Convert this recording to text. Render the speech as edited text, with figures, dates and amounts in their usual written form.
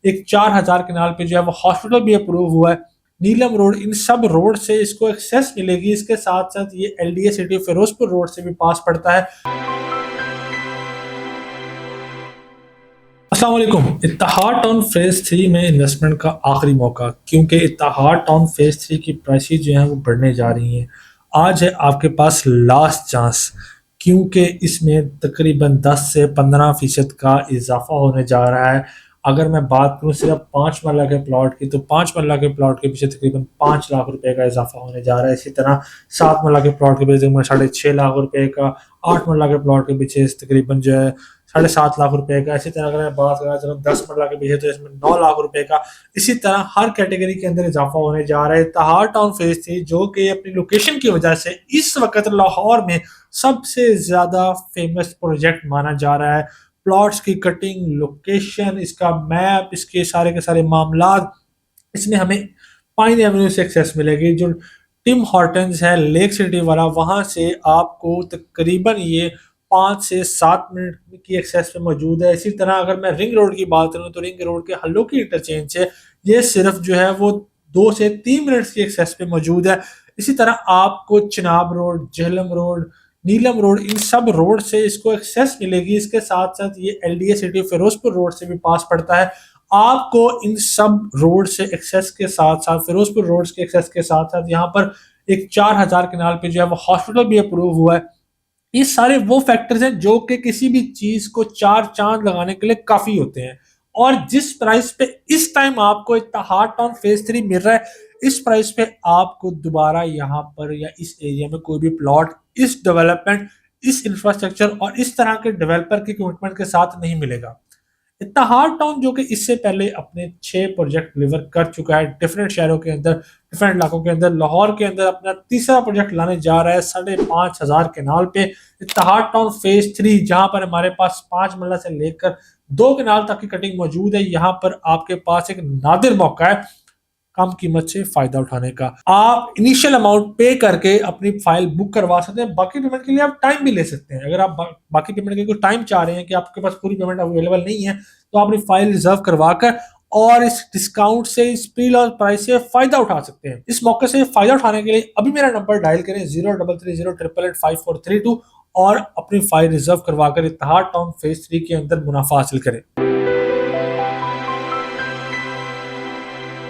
एक 4000 कनाल पे जो है वो हॉस्पिटल भी अप्रूव हुआ है। नीलम रोड, इन सब रोड से इसको एक्सेस मिलेगी। इसके साथ साथ ये एलडीए सिटी फिरोजपुर रोड से भी पास पड़ता है। अस्सलाम वालेकुम। इत्तेहाद टाउन फेज 3 में इन्वेस्टमेंट का आखिरी मौका, क्योंकि इत्तेहाद टाउन फेज 3 की प्राइसेस जो हैं वो बढ़ने जा रही हैं। आज है आपके पास लास्ट चांस, क्योंकि इसमें तकरीबन 10 से 15% का इजाफा होने जा रहा है। अगर मैं बात करूं सिर्फ 5 मरला के प्लॉट की, तो 5 मरला के प्लॉट के पीछे तकरीबन 5 लाख रुपए का इजाफा होने जा रहा है। इसी तरह 7 मरला के प्लॉट के पीछे 6.5 लाख रुपए का, 8 मरला के प्लॉट के पीछे तकरीबन जो है 7.5 लाख रुपए का। इसी तरह अगर मैं बात करा चलो 10 मरला के पीछे, तो इसमें 9 लाख रुपए का। इसी तरह हर कैटेगरी के अंदर इजाफा होने जा रहा है। इत्तेहाद टाउन फेज 3 जो कि अपनी लोकेशन की वजह से इस वक्त लाहौर में सबसे ज्यादा फेमस प्रोजेक्ट माना जा रहा है। प्लॉट्स की कटिंग, लोकेशन, इसका मैप, इसके सारे के सारे मामलात, इसमें हमें पाइन एवेन्यू से एक्सेस मिलेगी। जो टिम हॉर्टन्स है लेक सिटी वाला, वहां से आपको तकरीबन ये 5 से 7 मिनट की एक्सेस पे मौजूद है। इसी तरह अगर मैं रिंग रोड की बात करूं, तो रिंग रोड के हल्लो की इंटरचेंज से ये सिर्फ जो है वो 2 से 3 मिनट की एक्सेस पे मौजूद है। इसी तरह आपको चिनाब रोड, जहलम रोड, नीलम रोड, इन सब रोड से इसको एक्सेस मिलेगी। इसके साथ साथ ये एलडीए सिटी फिरोजपुर रोड से भी पास पड़ता है। आपको इन सब रोड से एक्सेस के साथ साथ, फिरोजपुर रोड के एक्सेस के साथ साथ, यहाँ पर एक 4000 कनाल पे जो है वो हॉस्पिटल भी अप्रूव हुआ है। ये सारे वो फैक्टर्स हैं जो कि किसी भी चीज को 4 चांद लगाने के लिए काफी होते हैं। और जिस प्राइस पे इस टाइम आपको इत्तेहाद टाउन फेज 3 मिल रहा है, इस प्राइस पे आपको दोबारा यहाँ पर या इस एरिया में कोई भी प्लॉट इस डेवलपमेंट, इस इंफ्रास्ट्रक्चर और इस तरह के डेवलपर के कमिटमेंट के साथ नहीं मिलेगा। इत्तेहाद टाउन जो कि इससे पहले अपने 6 प्रोजेक्ट डिलीवर कर चुका है डिफरेंट शहरों के अंदर, डिफरेंट इलाकों के अंदर, लाहौर के अंदर अपना तीसरा प्रोजेक्ट लाने जा रहा है 5,500 कनाल पे। इत्तेहाद टाउन फेज 3, जहां पर हमारे पास 5 मरला से लेकर 2 कनाल तक की कटिंग मौजूद है। यहाँ पर आपके पास एक नादिर मौका है कम कीमत से फायदा उठाने का। आप इनिशियल अमाउंट पे करके अपनी फाइल बुक करवा सकते हैं। बाकी पेमेंट के लिए आप टाइम भी ले सकते हैं। अगर आप बाकी पेमेंट के लिए टाइम चाह रहे हैं कि आपके पास पूरी पेमेंट अवेलेबल नहीं है, तो आप अपनी फाइल रिजर्व करवा कर और इस डिस्काउंट से, इस प्री लॉन्च प्राइस से फायदा उठा सकते हैं। इस मौके से फायदा उठाने के लिए अभी मेरा नंबर डायल करें 033088885432 और अपनी फाइल रिजर्व करवा कर इत्तेहाद टाउन फेज 3 के अंदर मुनाफा हासिल करें।